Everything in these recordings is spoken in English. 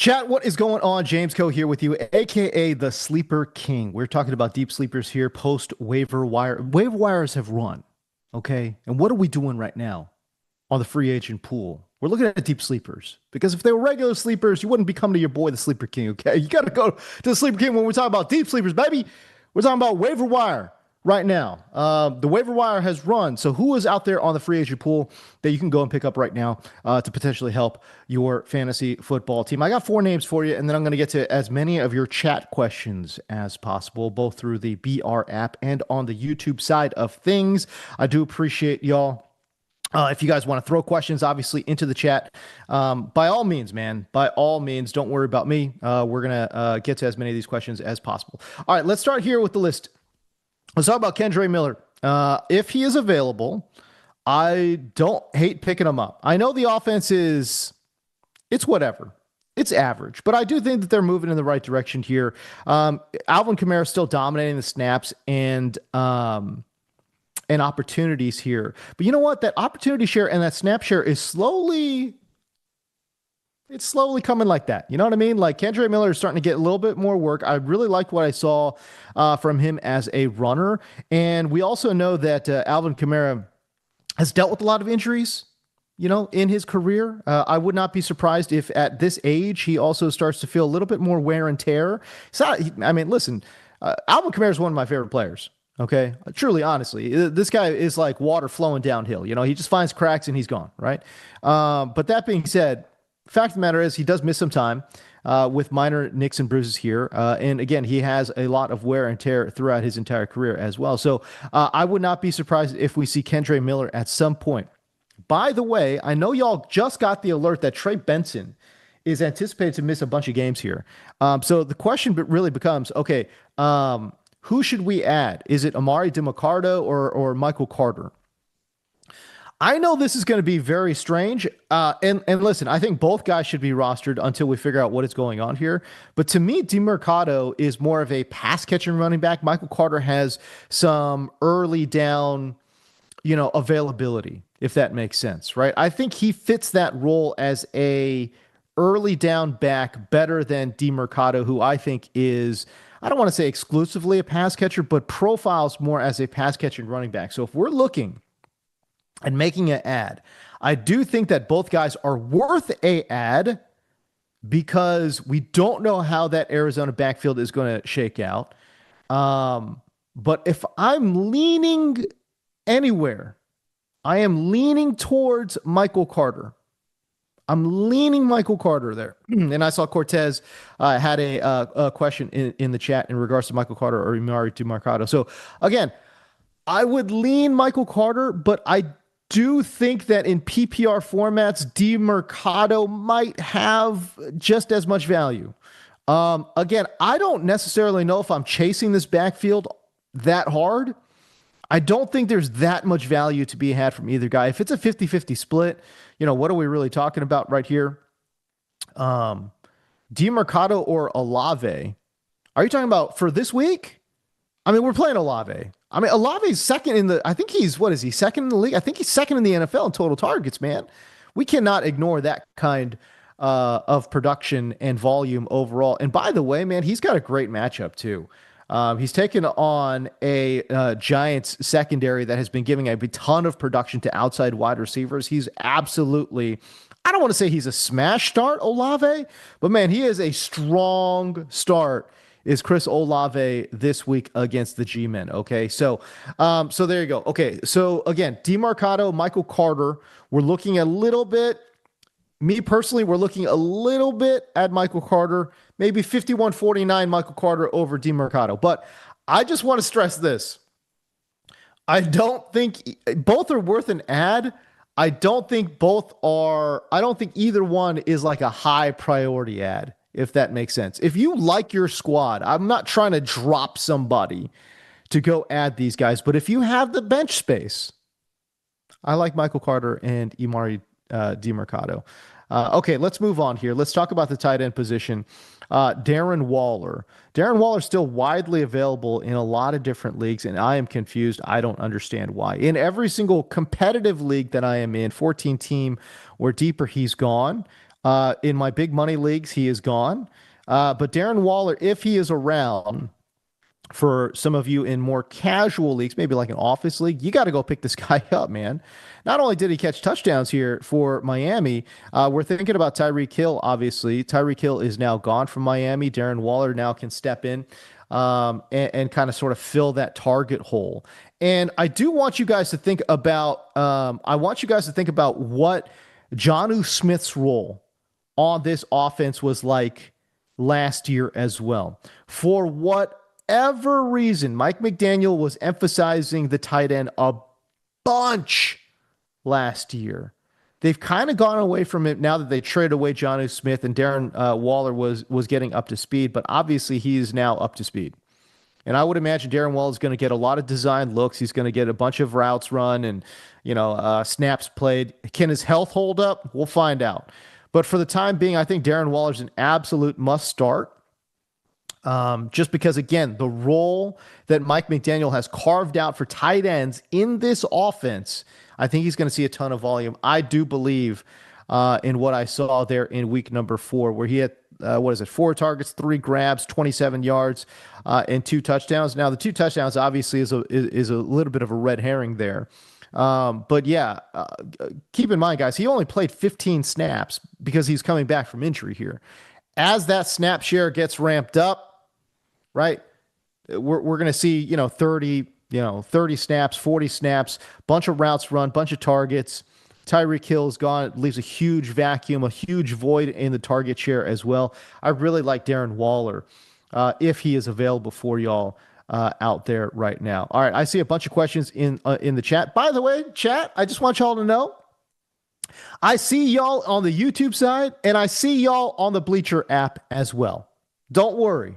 Chat, what is going on? James Coe here with you, aka the Sleeper King. We're talking about deep sleepers here post waiver wire. Waiver wires have run, okay? And what are we doing right now on the free agent pool? We're looking at deep sleepers because if they were regular sleepers, you wouldn't be coming to your boy, the Sleeper King, okay? You got to go to the Sleeper King when we're talking about deep sleepers, baby. We're talking about waiver wire right now. The waiver wire has run. So who is out there on the free agent pool that you can go and pick up right now to potentially help your fantasy football team? I got four names for you, and then I'm going to get to as many of your chat questions as possible, both through the BR app and on the YouTube side of things. I do appreciate y'all. If you guys want to throw questions, obviously, into the chat, by all means, man, by all means, don't worry about me. We're going to get to as many of these questions as possible. All right, let's start here with the list. Let's talk about Kendre Miller. If he is available, I don't hate picking him up. I know the offense it's whatever. It's average, but I do think that they're moving in the right direction here. Alvin Kamara is still dominating the snaps and opportunities here. But you know what? That opportunity share and that snap share is slowly coming like that. You know what I mean? Like Kendre Miller is starting to get a little bit more work. I really liked what I saw from him as a runner. And we also know that Alvin Kamara has dealt with a lot of injuries, in his career. I would not be surprised if at this age he also starts to feel a little bit more wear and tear. Listen, Alvin Kamara is one of my favorite players. Okay. Truly, honestly, this guy is like water flowing downhill. He just finds cracks and he's gone. Right. But that being said, fact of the matter is he does miss some time with minor nicks and bruises here. And again, he has a lot of wear and tear throughout his entire career as well. So I would not be surprised if we see Kendre Miller at some point. By the way, I know y'all just got the alert that Trey Benson is anticipated to miss a bunch of games here. So the question really becomes, okay, who should we add? Is it Amari DiMercato or Michael Carter? I know this is going to be very strange. And listen, I think both guys should be rostered until we figure out what is going on here. But to me, DiMercato is more of a pass catching running back. Michael Carter has some early down, availability, if that makes sense, right? I think he fits that role as a early down back better than DiMercato, who I think is, I don't want to say exclusively a pass catcher, but profiles more as a pass catching running back. So if we're looking and making an ad, I do think that both guys are worth a ad because we don't know how that Arizona backfield is going to shake out. But if I'm leaning anywhere, I am leaning towards Michael Carter. I'm leaning Michael Carter there. And I saw Cortez had a question in the chat in regards to Michael Carter or Amari DiMercato. So again, I would lean Michael Carter, but I do think that in PPR formats, DiMercato might have just as much value. Again, I don't necessarily know if I'm chasing this backfield that hard. I don't think there's that much value to be had from either guy. If it's a 50-50 split, what are we really talking about right here? DiMercato or Olave? Are you talking about for this week? We're playing Olave. Olave's second in the, I think he's, what is he, second in the league? I think he's second in the NFL in total targets, man. We cannot ignore that kind of production and volume overall. And by the way, man, he's got a great matchup too. He's taken on a Giants secondary that has been giving a ton of production to outside wide receivers. He's absolutely, I don't want to say he's a smash start, Olave, but man, he is a strong start. Is Chris Olave this week against the G-Men? Okay, so there you go. Okay, so again, DiMercato, Michael Carter. We're looking a little bit. Me personally, we're looking a little bit at Michael Carter, maybe 51-49 Michael Carter over DiMercato. But I just want to stress this. I don't think both are worth an ad. I don't think either one is like a high priority ad, if that makes sense. If you like your squad, I'm not trying to drop somebody to go add these guys, but if you have the bench space, I like Michael Carter and Amari DiMercato. Okay, let's move on here. Let's talk about the tight end position. Darren Waller. Darren Waller is still widely available in a lot of different leagues, and I am confused. I don't understand why. In every single competitive league that I am in, 14 team or deeper, he's gone. In my big money leagues, he is gone. But Darren Waller, if he is around, for some of you in more casual leagues, maybe like an office league, you got to go pick this guy up, man. Not only did he catch touchdowns here for Miami, we're thinking about Tyreek Hill, obviously. Tyreek Hill is now gone from Miami. Darren Waller now can step in and kind of sort of fill that target hole. And I do want you guys to think about, what Jonnu Smith's role on this offense was like last year as well. For whatever reason, Mike McDaniel was emphasizing the tight end a bunch last year. They've kind of gone away from it now that they traded away Jonnu Smith, and Darren Waller was getting up to speed, but obviously he's now up to speed. And I would imagine Darren Waller is going to get a lot of design looks. He's going to get a bunch of routes run and snaps played. Can his health hold up? We'll find out. But for the time being, I think Darren Waller's an absolute must start. Just because, again, the role that Mike McDaniel has carved out for tight ends in this offense, I think he's going to see a ton of volume. I do believe in what I saw there in week number 4, where he had, 4 targets, 3 grabs, 27 yards, and 2 touchdowns. Now, the 2 touchdowns obviously is a little bit of a red herring there. But yeah, keep in mind, guys, he only played 15 snaps because he's coming back from injury here. As that snap share gets ramped up, right, we're going to see 30 snaps, 40 snaps, bunch of routes run, bunch of targets. Tyreek Hill is gone. It leaves a huge vacuum, a huge void in the target share as well. I really like Darren Waller if he is available for y'all out there right now. All right, I see a bunch of questions in the chat. By the way, chat, I just want y'all to know, I see y'all on the YouTube side, and I see y'all on the Bleacher app as well. Don't worry.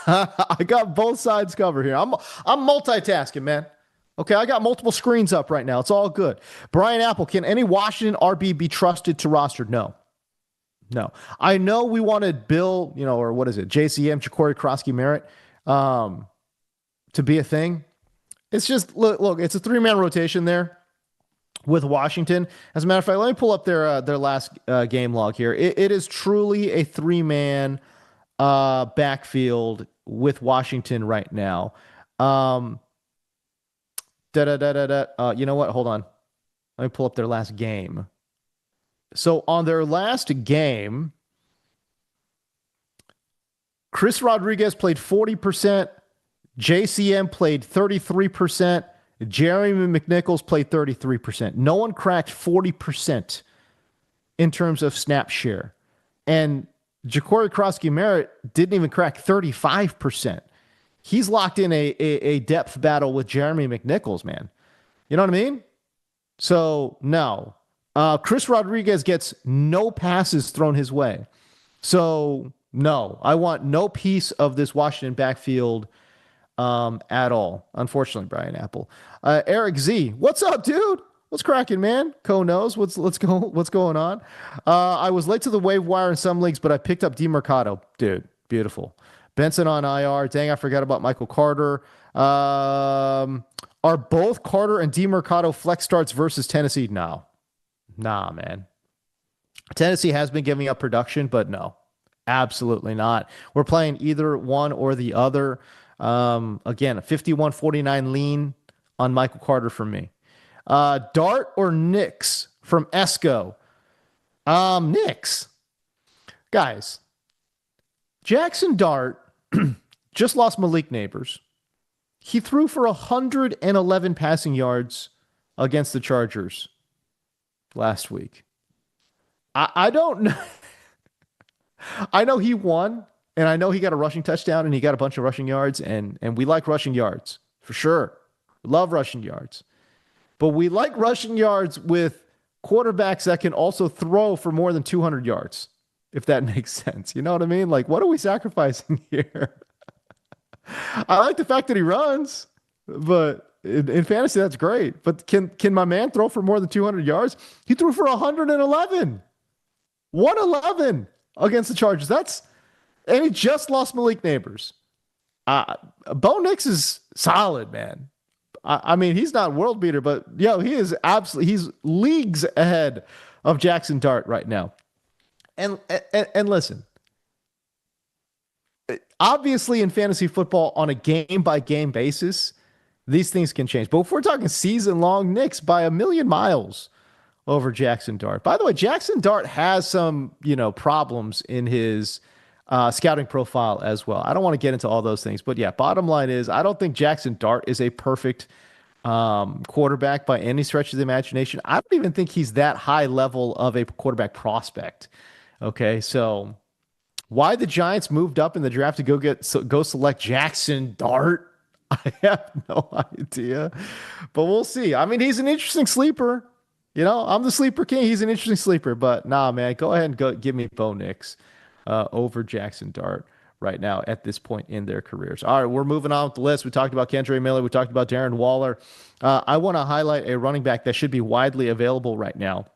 I got both sides covered here. I'm multitasking, man. Okay, I got multiple screens up right now. It's all good. Brian Apple, can any Washington RB be trusted to roster? No. I know we wanted Bill, or what is it, JCM, Ja'Cory Krosky-Merritt, to be a thing. It's just, look, it's a 3-man rotation there with Washington. As a matter of fact, let me pull up their last game log here. It is truly a 3-man backfield with Washington right now. You know what? Hold on. Let me pull up their last game. So on their last game, Chris Rodriguez played 40%. JCM played 33%. Jeremy McNichols played 33%. No one cracked 40% in terms of snap share. And Ja'Cory Krosky-Merritt didn't even crack 35%. He's locked in a depth battle with Jeremy McNichols, man. You know what I mean? So, no. Chris Rodriguez gets no passes thrown his way. So, no. I want no piece of this Washington backfield at all. Unfortunately, Brian Apple. Eric Z, what's up, dude? What's cracking, man? Co knows what's going on. I was late to the waiver wire in some leagues, but I picked up DeMercado. Dude, beautiful. Benson on IR. Dang, I forgot about Michael Carter. Are both Carter and DeMercado flex starts versus Tennessee? No. Nah, man. Tennessee has been giving up production, but no. Absolutely not. We're playing either one or the other. Again, a 51-49 lean on Michael Carter for me. Dart or Knicks from Esco? Knicks. Guys, Jackson Dart just lost Malik Neighbors. He threw for 111 passing yards against the Chargers last week. I don't know. I know he won, and I know he got a rushing touchdown, and he got a bunch of rushing yards, and we like rushing yards, for sure. We love rushing yards. But we like rushing yards with quarterbacks that can also throw for more than 200 yards, if that makes sense. You know what I mean? Like, what are we sacrificing here? I like the fact that he runs, but in fantasy, that's great. But can my man throw for more than 200 yards? He threw for 111. 111 against the Chargers. And he just lost Malik Neighbors. Bo Nix is solid, man. I mean, he's not world beater, but he's leagues ahead of Jackson Dart right now. And listen, obviously in fantasy football on a game by game basis, these things can change. But if we're talking season long, Knicks by a million miles over Jackson Dart. By the way, Jackson Dart has some, problems in his scouting profile as well. I don't want to get into all those things, but yeah, bottom line is I don't think Jackson Dart is a perfect quarterback by any stretch of the imagination. I don't even think he's that high level of a quarterback prospect. Okay, so why the Giants moved up in the draft to go select Jackson Dart? I have no idea, but we'll see. I mean, he's an interesting sleeper. I'm the sleeper king. He's an interesting sleeper, but nah, man, go ahead and go give me Bo Nix over Jackson Dart right now at this point in their careers. All right, we're moving on with the list. We talked about Kendre Miller. We talked about Darren Waller. I want to highlight a running back that should be widely available right now,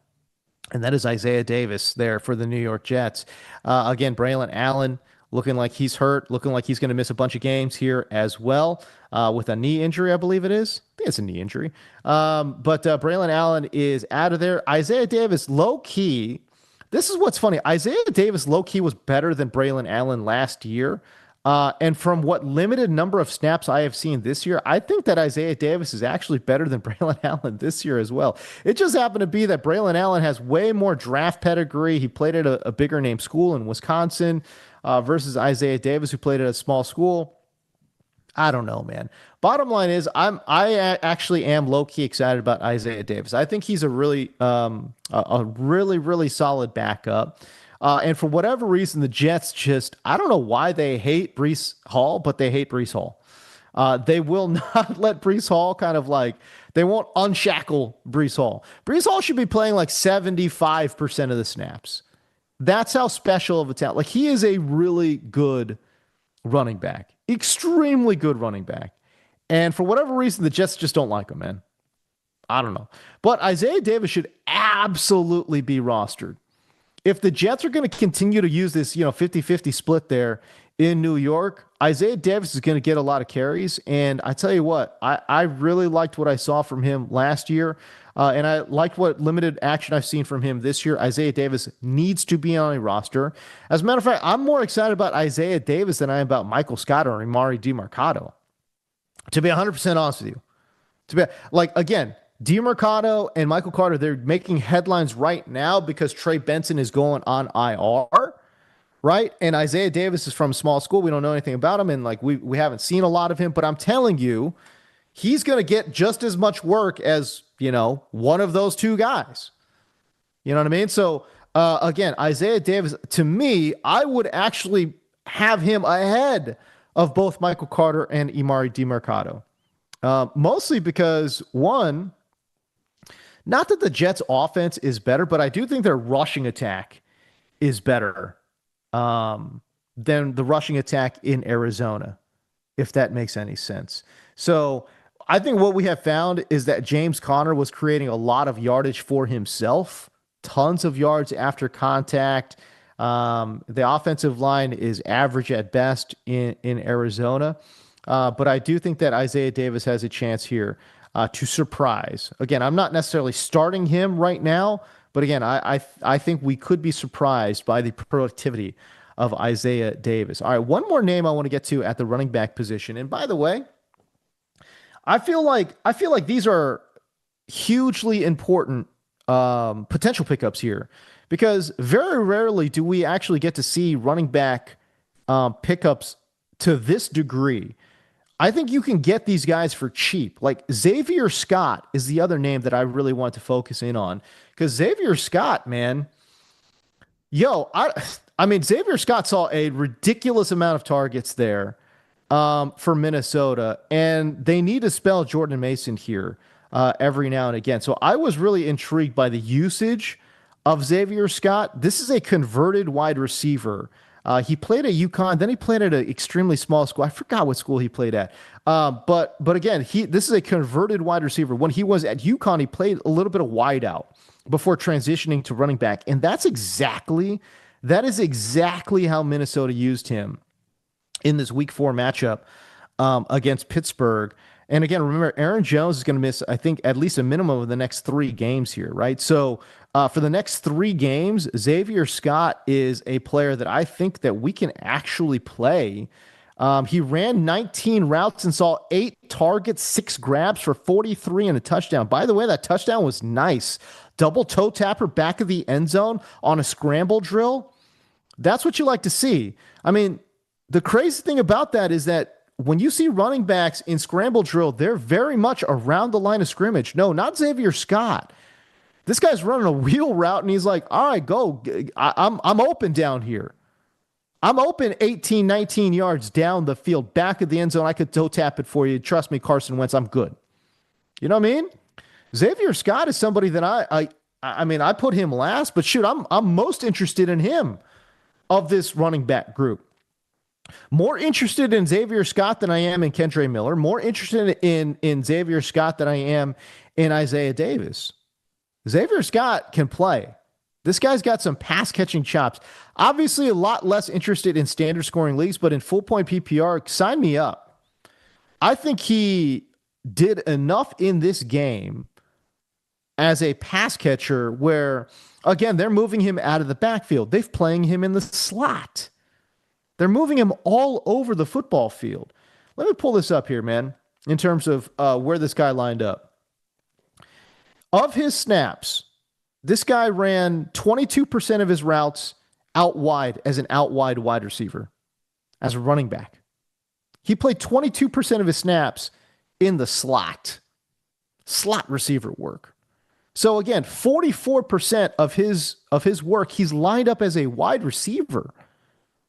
and that is Isaiah Davis there for the New York Jets. Again, Braylon Allen looking like he's hurt, looking like he's going to miss a bunch of games here as well with a knee injury, I believe it is. I think it's a knee injury. But Braylon Allen is out of there. Isaiah Davis, low key. This is what's funny. Isaiah Davis, low key, was better than Braylon Allen last year. And from what limited number of snaps I have seen this year, I think that Isaiah Davis is actually better than Braylon Allen this year as well. It just happened to be that Braylon Allen has way more draft pedigree. He played at a bigger name school in Wisconsin versus Isaiah Davis, who played at a small school. I don't know, man. Bottom line is, actually am low key excited about Isaiah Davis. I think he's a really solid backup. And for whatever reason, the Jets just, I don't know why they hate Breece Hall, but they hate Breece Hall. They will not let Breece Hall they won't unshackle Breece Hall. Breece Hall should be playing like 75% of the snaps. That's how special of a talent. Like, he is a really good running back, extremely good running back. And for whatever reason, the Jets just don't like him, man. I don't know. But Isaiah Davis should absolutely be rostered. If the Jets are going to continue to use this, 50-50 split there in New York, Isaiah Davis is going to get a lot of carries. And I tell you what, I really liked what I saw from him last year. And I liked what limited action I've seen from him this year. Isaiah Davis needs to be on a roster. As a matter of fact, I'm more excited about Isaiah Davis than I am about Michael Scott or Emari Demercado. To be 100% honest with you. Again, Demercado and Michael Carter, they're making headlines right now because Trey Benson is going on IR, right? And Isaiah Davis is from small school. We don't know anything about him, and we haven't seen a lot of him. But I'm telling you, he's going to get just as much work as one of those two guys. You know what I mean? So again, Isaiah Davis, to me, I would actually have him ahead of both Michael Carter and Emari Demercado. Mostly because, one, not that the Jets' offense is better, but I do think their rushing attack is better than the rushing attack in Arizona, if that makes any sense. So I think what we have found is that James Conner was creating a lot of yardage for himself, tons of yards after contact. The offensive line is average at best in Arizona. But I do think that Isaiah Davis has a chance here to surprise. Again, I'm not necessarily starting him right now, but again, I think we could be surprised by the productivity of Isaiah Davis. All right, one more name I want to get to at the running back position. And by the way, I feel like these are hugely important potential pickups here, because very rarely do we actually get to see running back pickups to this degree. I think you can get these guys for cheap. Like Xavier Scott is the other name that I really want to focus in on, because Xavier Scott, man, I mean, Xavier Scott saw a ridiculous amount of targets there for Minnesota, and they need to spell Jordan Mason here every now and again. So I was really intrigued by the usage of Xavier Scott. This is a converted wide receiver. He played at UConn, then he played at an extremely small school. I forgot what school he played at. But again, this is a converted wide receiver. When he was at UConn, he played a little bit of wide out before transitioning to running back. And that is exactly how Minnesota used him in this week 4 matchup against Pittsburgh. And again, remember, Aaron Jones is going to miss, I think, at least a minimum of the next 3 games here, right? So for the next 3 games, Xavier Scott is a player that I think that we can actually play. He ran 19 routes and saw 8 targets, 6 grabs for 43 and a touchdown. By the way, that touchdown was nice. Double toe tapper back of the end zone on a scramble drill. That's what you like to see. I mean, the crazy thing about that is that when you see running backs in scramble drill, they're very much around the line of scrimmage. No, not Xavier Scott. This guy's running a wheel route and he's like, all right, go. I'm open down here. I'm open 18, 19 yards down the field, back of the end zone. I could toe tap it for you. Trust me, Carson Wentz, I'm good. You know what I mean? Xavier Scott is somebody that I mean, I put him last, but shoot, I'm most interested in him of this running back group. More interested in Xavier Scott than I am in Kendre Miller. More interested in Xavier Scott than I am in Isaiah Davis. Xavier Scott can play. This guy's got some pass catching chops. Obviously, a lot less interested in standard scoring leagues, but in full point PPR, sign me up. I think he did enough in this game as a pass catcher where, again, they're moving him out of the backfield. They're playing him in the slot. They're moving him all over the football field. Let me pull this up here, man, in terms of where this guy lined up. Of his snaps, this guy ran 22% of his routes out wide as an out wide wide receiver, as a running back. He played 22% of his snaps in the slot receiver work. So again, 44% of his work, he's lined up as a wide receiver.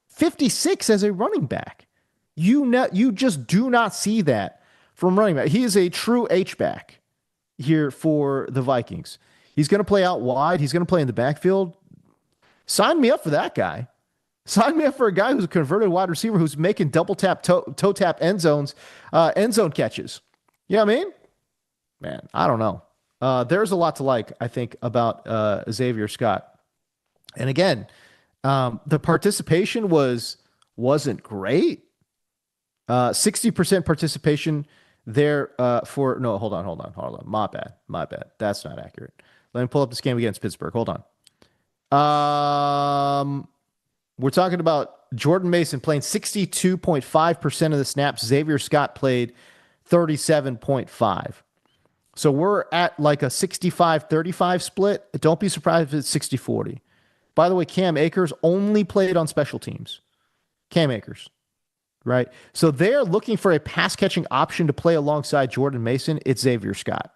56 as a running back. You just do not see that from running back. He is a true H-back here for the Vikings. He's going to play out wide. He's going to play in the backfield. Sign me up for that guy. Sign me up for a guy who's a converted wide receiver who's making double tap, toe tap end zone catches. You know what I mean? Man, I don't know. There's a lot to like, I think, about Xavier Scott. And again, the participation wasn't great. 60% participation there for no, hold on. My bad. That's not accurate. Let me pull up this game against Pittsburgh. Hold on. We're talking about Jordan Mason playing 62.5% of the snaps. Xavier Scott played 37.5. So we're at like a 65-35 split. Don't be surprised if it's 60-40. By the way, Cam Akers only played on special teams. Cam Akers, right? So they're looking for a pass catching option to play alongside Jordan Mason. It's Xavier Scott.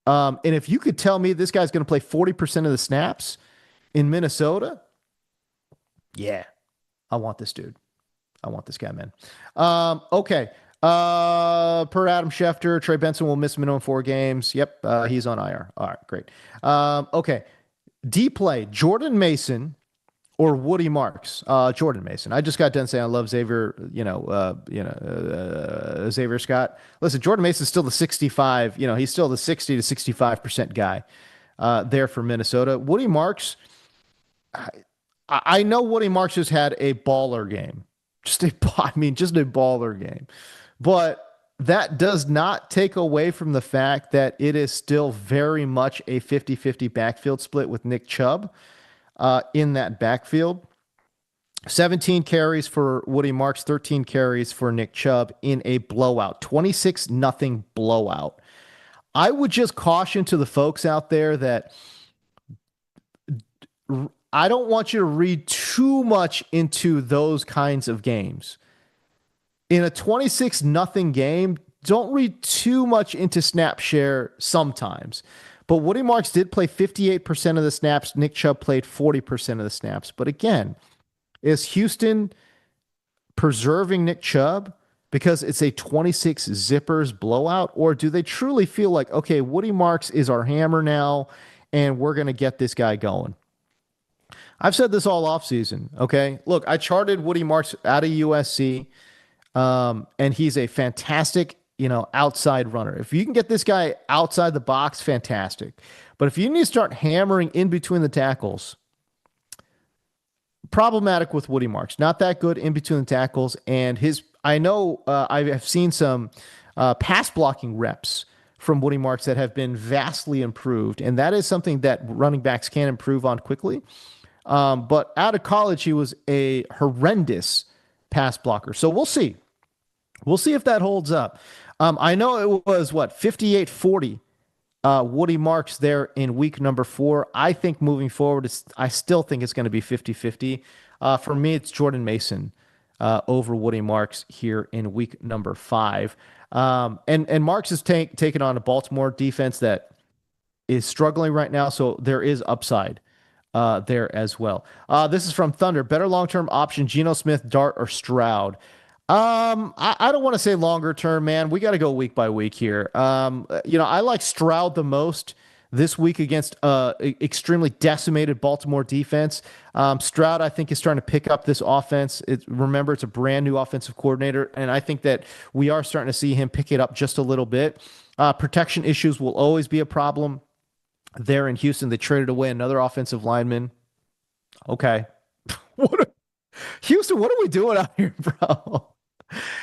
And if you could tell me this guy's going to play 40% of the snaps in Minnesota, yeah, I want this dude. I want this guy, man. Okay. Per Adam Schefter, Trey Benson will miss minimum 4 games. Yep, he's on IR. All right, great. Okay. D play, Jordan Mason or Woody Marks? Jordan Mason. I just got done saying I love Xavier, Xavier Scott. Listen, Jordan Mason's still the 65, he's still the 60 to 65% guy there for Minnesota. Woody Marks, I know Woody Marks just had a baller game. Just a baller game. But that does not take away from the fact that it is still very much a 50-50 backfield split with Nick Chubb in that backfield. 17 carries for Woody Marks, 13 carries for Nick Chubb in a blowout, 26-0 blowout. I would just caution to the folks out there that I don't want you to read too much into those kinds of games. In a 26-0 game, don't read too much into snap share sometimes. But Woody Marks did play 58% of the snaps. Nick Chubb played 40% of the snaps. But again, is Houston preserving Nick Chubb because it's a 26 zippers blowout? Or do they truly feel like, okay, Woody Marks is our hammer now, and we're going to get this guy going? I've said this all offseason, okay? Look, I charted Woody Marks out of USC. And he's a fantastic, outside runner. If you can get this guy outside the box, fantastic. But if you need to start hammering in between the tackles, problematic with Woody Marks. Not that good in between the tackles. And I know I have seen some pass blocking reps from Woody Marks that have been vastly improved. And that is something that running backs can improve on quickly. But out of college, he was a horrendous pass blocker. So we'll see. We'll see if that holds up. I know it was what 58-40 Woody Marks there in week number 4. I think moving forward, I still think it's going to be 50-50. For me, it's Jordan Mason over Woody Marks here in week number 5. And Marks is taking on a Baltimore defense that is struggling right now, so there is upside there as well. This is from Thunder. Better long-term option, Geno Smith, Dart, or Stroud? I don't want to say longer term, man. We got to go week by week here. I like Stroud the most this week against extremely decimated Baltimore defense. Stroud, I think, is starting to pick up this offense. Remember, it's a brand new offensive coordinator, and I think that we are starting to see him pick it up just a little bit. Protection issues will always be a problem there in Houston. They traded away another offensive lineman. Okay. Houston, what are we doing out here, bro?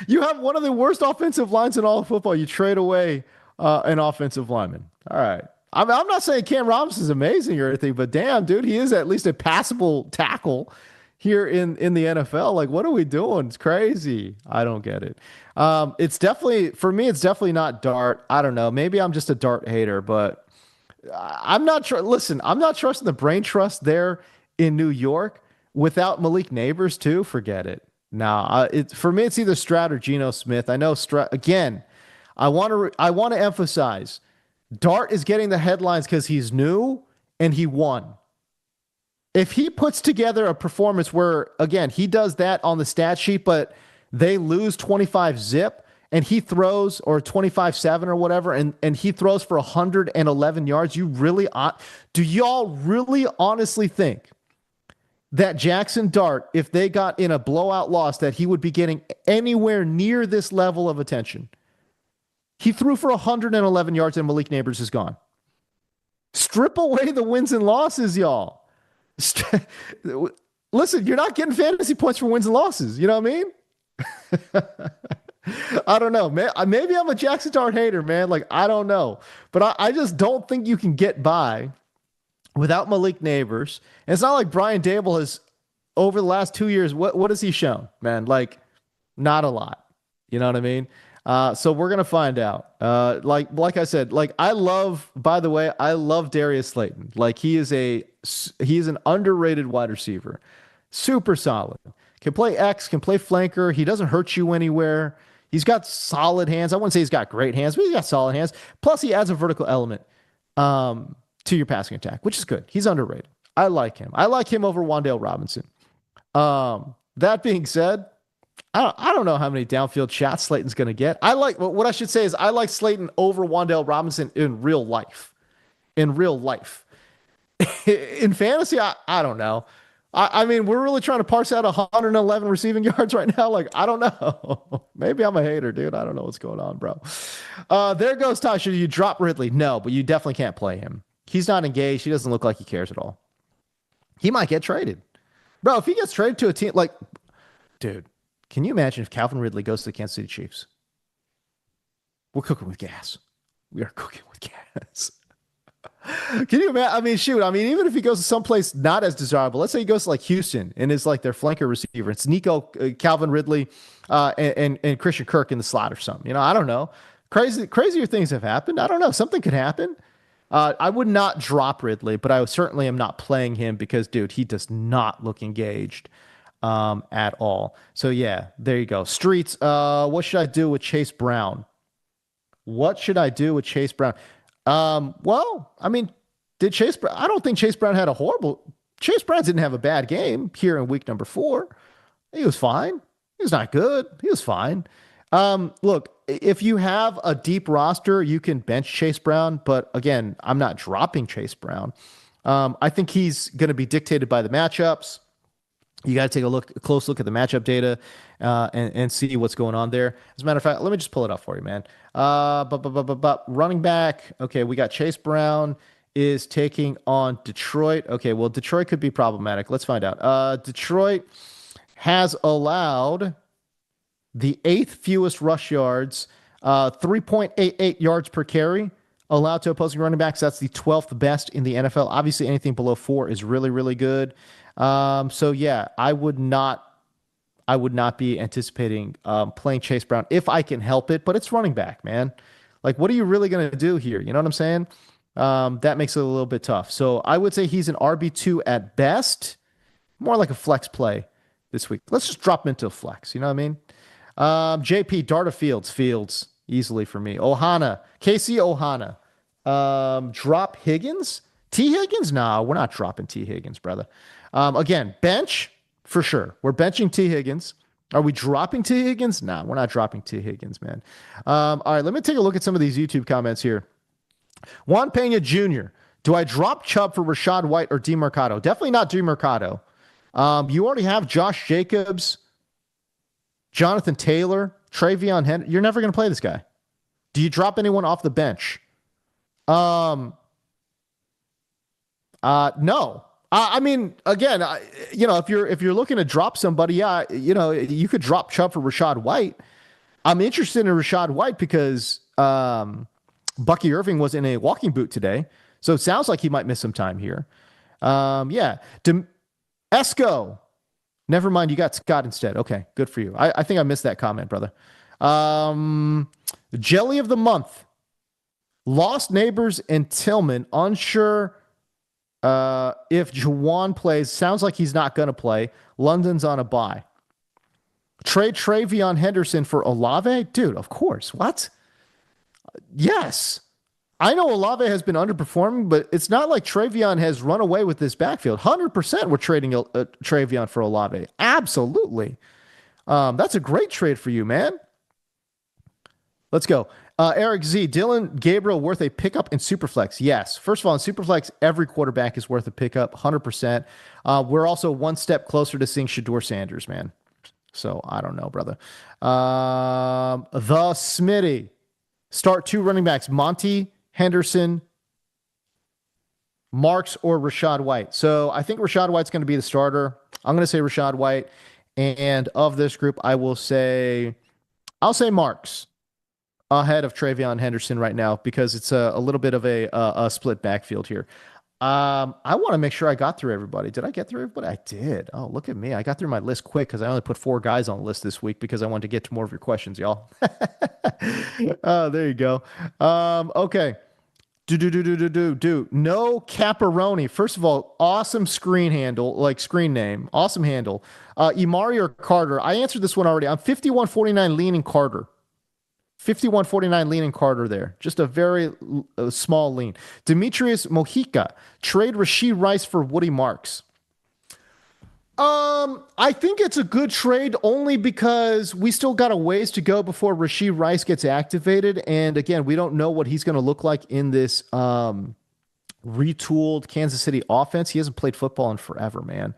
You have one of the worst offensive lines in all of football. You trade away an offensive lineman. All right. I'm not saying Cam Robinson is amazing or anything, but damn, dude, he is at least a passable tackle here in the NFL. Like, what are we doing? It's crazy. I don't get it. It's definitely, for me, it's definitely not Dart. I don't know. Maybe I'm just a Dart hater, but I'm not sure. Listen, I'm not trusting the brain trust there in New York without Malik Neighbors too. Forget it. Nah, for me, it's either Stroud or Geno Smith. I know Stroud again. I want to emphasize Dart is getting the headlines because he's new and he won. If he puts together a performance where, again, he does that on the stat sheet, but they lose 25 zip and he throws, or 25-7 or whatever, and he throws for 111 yards, do y'all really honestly think that Jackson Dart, if they got in a blowout loss, that he would be getting anywhere near this level of attention? He threw for 111 yards and Malik Neighbors is gone. Strip away the wins and losses, y'all. Listen, you're not getting fantasy points for wins and losses. You know what I mean? I don't know. Maybe I'm a Jackson Dart hater, man. Like, I don't know. But I just don't think you can get by without Malik Neighbors. And it's not like Brian Dable has, over the last 2 years, what has he shown, man? Like, not a lot. You know what I mean? So we're going to find out. Like I said, by the way, I love Darius Slayton. Like, he's an underrated wide receiver. Super solid. Can play X, can play flanker. He doesn't hurt you anywhere. He's got solid hands. I wouldn't say he's got great hands, but he's got solid hands. Plus, he adds a vertical element to your passing attack, which is good. He's underrated. I like him. I like him over Wan'Dale Robinson. That being said, I don't know how many downfield shots Slayton's going to get. What I should say is I like Slayton over Wan'Dale Robinson in real life. In real life. In fantasy, I don't know. I mean, we're really trying to parse out 111 receiving yards right now. Like, I don't know. Maybe I'm a hater, dude. I don't know what's going on, bro. There goes Ty. Should you drop Ridley? No, but you definitely can't play him. He's not engaged. He doesn't look like he cares at all. He might get traded. Bro, if he gets traded to a team, like, dude, can you imagine if Calvin Ridley goes to the Kansas City Chiefs? We're cooking with gas. We are cooking with gas. Can you imagine? I mean, shoot. I mean, even if he goes to someplace not as desirable, let's say he goes to like Houston and is like their flanker receiver. It's Nico, Calvin Ridley, and Christian Kirk in the slot or something. You know, I don't know. Crazier things have happened. I don't know. Something could happen. I would not drop Ridley, but I certainly am not playing him because, dude, he does not look engaged at all. So yeah, there you go. Streets. What should I do with Chase Brown? What should I do with Chase Brown? Well, I mean, I don't think Chase Brown had a Chase Brown didn't have a bad game here in week number 4. He was fine. He was not good. He was fine. Look, if you have a deep roster, you can bench Chase Brown, but again, I'm not dropping Chase Brown. I think he's going to be dictated by the matchups. You got to take a close look at the matchup data and see what's going on there. As a matter of fact, let me just pull it up for you, man. Running back. Okay, we got Chase Brown is taking on Detroit. Okay, well, Detroit could be problematic. Let's find out. Detroit has allowed the 8th fewest rush yards 3.88 yards per carry allowed to opposing running backs. That's the 12th best in the NFL. Obviously, anything below 4 is really, really good. So yeah, I would not be anticipating playing Chase Brown if I can help it, but it's running back, man. Like, what are you really going to do here? You know what I'm saying? That makes it a little bit tough. So I would say he's an RB2 at best, more like a flex play this week. Let's just drop him into a flex. You know what I mean? JP, Darta Fields, easily for me. Ohana, KC Ohana. Drop Higgins? T. Higgins? No, we're not dropping T. Higgins, brother. Again, bench for sure. We're benching T. Higgins. Are we dropping T. Higgins? Nah, we're not dropping T. Higgins, man. All right, let me take a look at some of these YouTube comments here. Juan Pena Jr. Do I drop Chubb for Rashad White or DeMercado? Definitely not DeMercado. You already have Josh Jacobs, Jonathan Taylor, Travion Henry. You're never going to play this guy. Do you drop anyone off the bench? No. I mean, again, if you're looking to drop somebody, you could drop Chubb for Rashad White. I'm interested in Rashad White because Bucky Irving was in a walking boot today, so it sounds like he might miss some time here. Yeah, Esco. Never mind, you got Scott instead. Okay, good for you. I think I missed that comment, brother. Jelly of the month. Lost Neighbors and Tillman. Unsure if Juwan plays. Sounds like he's not going to play. London's on a bye. Trade Travion Henderson for Olave? Dude, of course. What? Yes. I know Olave has been underperforming, but it's not like Travion has run away with this backfield. 100% we're trading Travion for Olave. Absolutely. That's a great trade for you, man. Let's go. Eric Z. Dylan Gabriel worth a pickup in Superflex? Yes. First of all, in Superflex, every quarterback is worth a pickup, 100%. We're also one step closer to seeing Shedeur Sanders, man. So I don't know, brother. The Smitty. Start 2 running backs, Monty, Henderson, Marks, or Rashad White. So I think Rashad White's going to be the starter. I'm going to say Rashad White. And of this group, I'll say Marks ahead of Travion Henderson right now because it's a little bit of a split backfield here. I want to make sure I got through everybody. Did I get through everybody? I did. Oh, look at me. I got through my list quick because I only put 4 guys on the list this week because I wanted to get to more of your questions, y'all. Oh, there you go. Okay. No Caparoni. First of all, awesome screen name. Awesome handle. Imari or Carter. I answered this one already. I'm 51-49 leaning Carter. 51-49 leaning Carter there. Just a very small lean. Demetrius Mojica. Trade Rashee Rice for Woody Marks. I think it's a good trade only because we still got a ways to go before Rashee Rice gets activated. And again, we don't know what he's going to look like in this retooled Kansas City offense. He hasn't played football in forever, man.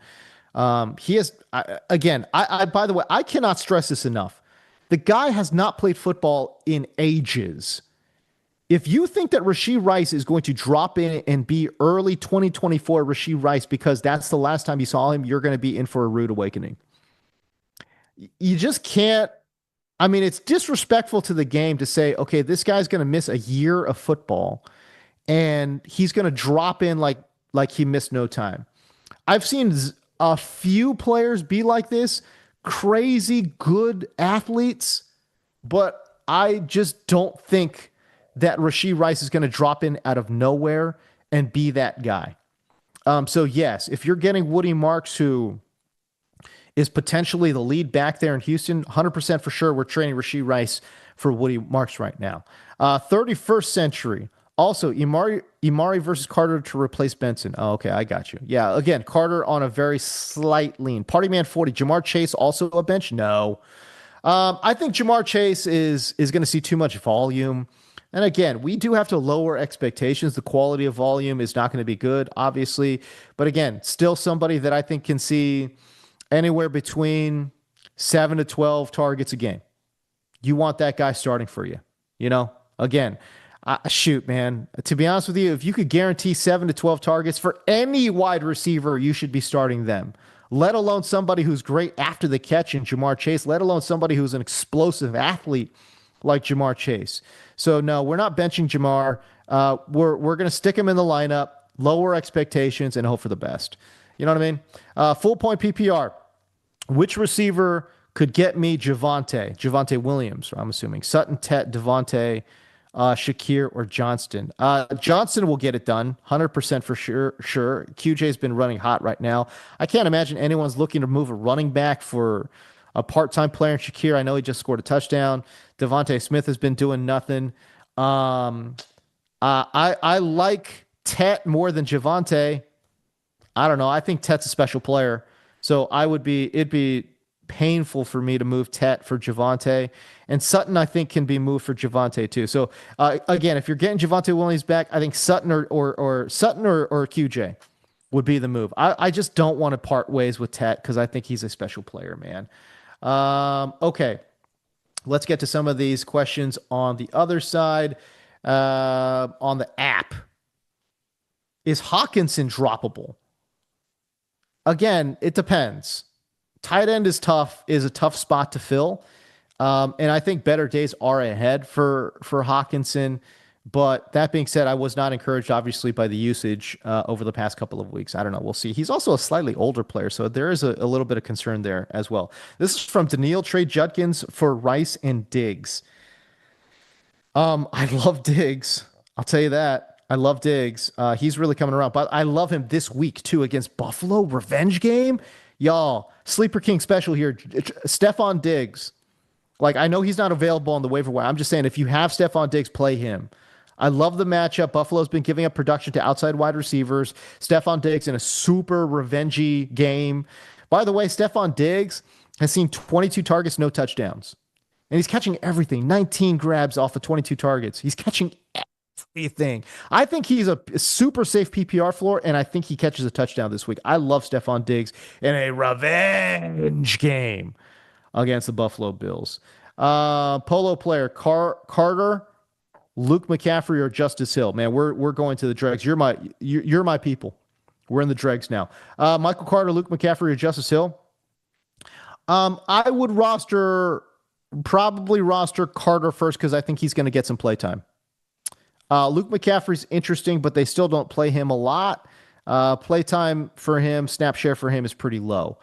He has, by the way, I cannot stress this enough. The guy has not played football in ages. If you think that Rashee Rice is going to drop in and be early 2024 Rashee Rice because that's the last time you saw him, you're going to be in for a rude awakening. You just can't. I mean, it's disrespectful to the game to say, okay, this guy's going to miss a year of football and he's going to drop in like he missed no time. I've seen a few players be like this. Crazy good athletes, but I just don't think that Rashee Rice is going to drop in out of nowhere and be that guy. So yes, if you're getting Woody Marks, who is potentially the lead back there in Houston, 100% for sure, we're trading Rashee Rice for Woody Marks right now. 31st Century. Also, Imari versus Carter to replace Benson. Oh, okay, I got you. Yeah, again, Carter on a very slight lean. Party Man 40. Jamar Chase also a bench? No. I think Jamar Chase is going to see too much volume. And again, we do have to lower expectations. The quality of volume is not going to be good, obviously. But again, still somebody that I think can see anywhere between 7 to 12 targets a game. You want that guy starting for you. Again, shoot, man. To be honest with you, if you could guarantee 7 to 12 targets for any wide receiver, you should be starting them. Let alone somebody who's great after the catch in Jamar Chase, let alone somebody who's an explosive athlete like Jamar Chase. So no, we're not benching Jamar. We're gonna stick him in the lineup, lower expectations, and hope for the best. You know what I mean? Full point PPR. Which receiver could get me Javonte Williams? I'm assuming Sutton, Tet, Devontae, Shakir, or Johnston. Johnston will get it done, 100% for sure. Sure, QJ's been running hot right now. I can't imagine anyone's looking to move a running back for a part-time player in Shakir. I know he just scored a touchdown. Devontae Smith has been doing nothing. Um, I like Tet more than Javonte. I don't know. I think Tet's a special player. So it'd be painful for me to move Tet for Javonte. And Sutton, I think, can be moved for Javonte too. So again, if you're getting Javonte Williams back, I think Sutton or Sutton or QJ would be the move. I just don't want to part ways with Tet because I think he's a special player, man. Okay. Let's get to some of these questions on the other side. On the app. Is Hawkinson droppable? Again, it depends. Tight end is a tough spot to fill. And I think better days are ahead for Hawkinson. But that being said, I was not encouraged, obviously, by the usage over the past couple of weeks. I don't know. We'll see. He's also a slightly older player, so there is a little bit of concern there as well. This is from Daniil Trade Judkins for Rice and Diggs. I love Diggs. I'll tell you that. I love Diggs. He's really coming around, but I love him this week too against Buffalo. Revenge game. Y'all, Sleeper King special here. Stephon Diggs. Like, I know he's not available on the waiver wire. I'm just saying, if you have Stephon Diggs, play him. I love the matchup. Buffalo's been giving up production to outside wide receivers. Stephon Diggs in a super revengey game. By the way, Stephon Diggs has seen 22 targets, no touchdowns. And he's catching everything. 19 grabs off of 22 targets. He's catching everything. I think he's a super safe PPR floor, and I think he catches a touchdown this week. I love Stephon Diggs in a revenge game against the Buffalo Bills. Polo player Carter, Luke McCaffrey, or Justice Hill. Man, we're going to the dregs. You're my people. We're in the dregs now. Michael Carter, Luke McCaffrey, or Justice Hill. I would probably roster Carter first because I think he's going to get some playtime. Luke McCaffrey's interesting, but they still don't play him a lot. Playtime for him, snap share for him is pretty low.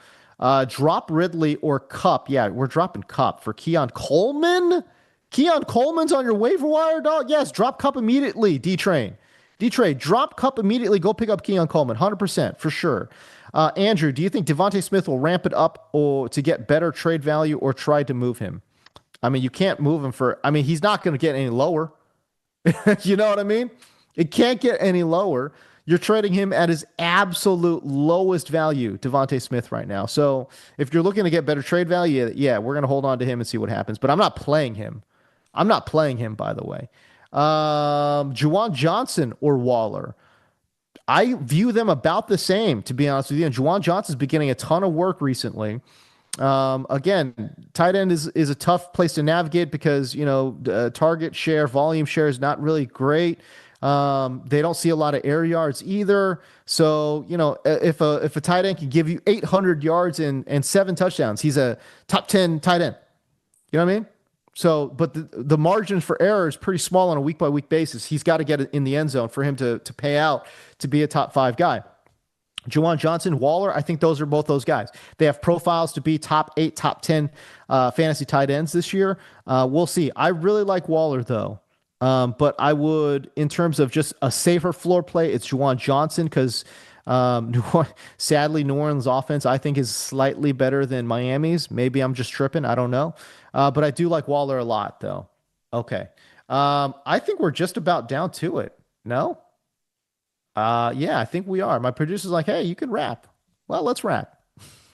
Drop Ridley or Cup. Yeah, we're dropping Cup for Keon Coleman. Keon Coleman's on your waiver wire, dog. Yes, drop Cup immediately. D-Train, drop Cup immediately. Go pick up Keon Coleman, 100% for sure. Andrew, do you think Devontae Smith will ramp it up to get better trade value or try to move him? I mean, you can't move him he's not going to get any lower. You know what I mean? It can't get any lower. You're trading him at his absolute lowest value, Devontae Smith, right now. So if you're looking to get better trade value, yeah, we're going to hold on to him and see what happens. But I'm not playing him. By the way. Juwan Johnson or Waller. I view them about the same, to be honest with you. And Juwan Johnson's been getting a ton of work recently. Again, tight end is a tough place to navigate because, target share, volume share is not really great. They don't see a lot of air yards either. So, if a tight end can give you 800 yards and 7 touchdowns, he's a top 10 tight end. You know what I mean? So, but the margin for error is pretty small on a week by week basis. He's got to get it in the end zone for him to pay out to be a top 5 guy. Juwan Johnson, Waller, I think those are both those guys. They have profiles to be top 8, top 10 fantasy tight ends this year. We'll see. I really like Waller, though. But I would, in terms of just a safer floor play, it's Juwan Johnson because sadly, New Orleans' offense, I think, is slightly better than Miami's. Maybe I'm just tripping. I don't know. But I do like Waller a lot, though. Okay. I think we're just about down to it. No? Yeah, I think we are. My producer's like, hey, you can rap. Well, let's rap.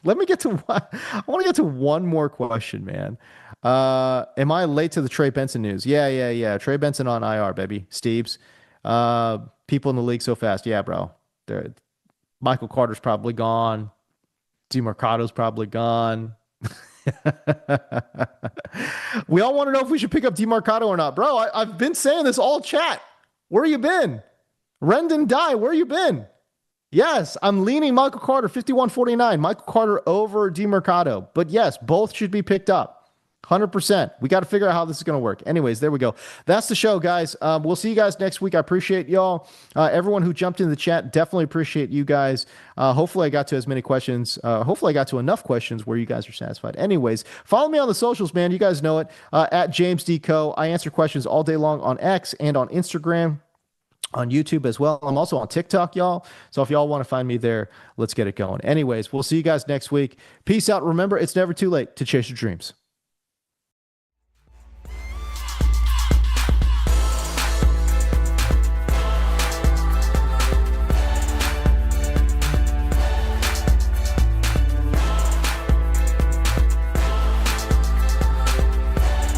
Let me get to one. I want to get to one more question, man. Am I late to the Trey Benson news? Yeah. Trey Benson on IR, baby. Steves. People in the league so fast. Yeah, bro. Michael Carter's probably gone. DeMarcado's probably gone. We all want to know if we should pick up DeMarcado or not. Bro, I've been saying this all chat. Where you been? Rendon Die, where you been? Yes, I'm leaning Michael Carter, 51-49. Michael Carter over DeMarcado. But yes, both should be picked up. 100%. We got to figure out how this is going to work. Anyways, there we go. That's the show, guys. We'll see you guys next week. I appreciate y'all. Everyone who jumped in the chat, definitely appreciate you guys. Hopefully, I got to as many questions. Hopefully, I got to enough questions where you guys are satisfied. Anyways, follow me on the socials, man. You guys know it. At James D. Co. I answer questions all day long on X and on Instagram, on YouTube as well. I'm also on TikTok, y'all. So if y'all want to find me there, let's get it going. Anyways, we'll see you guys next week. Peace out. Remember, it's never too late to chase your dreams.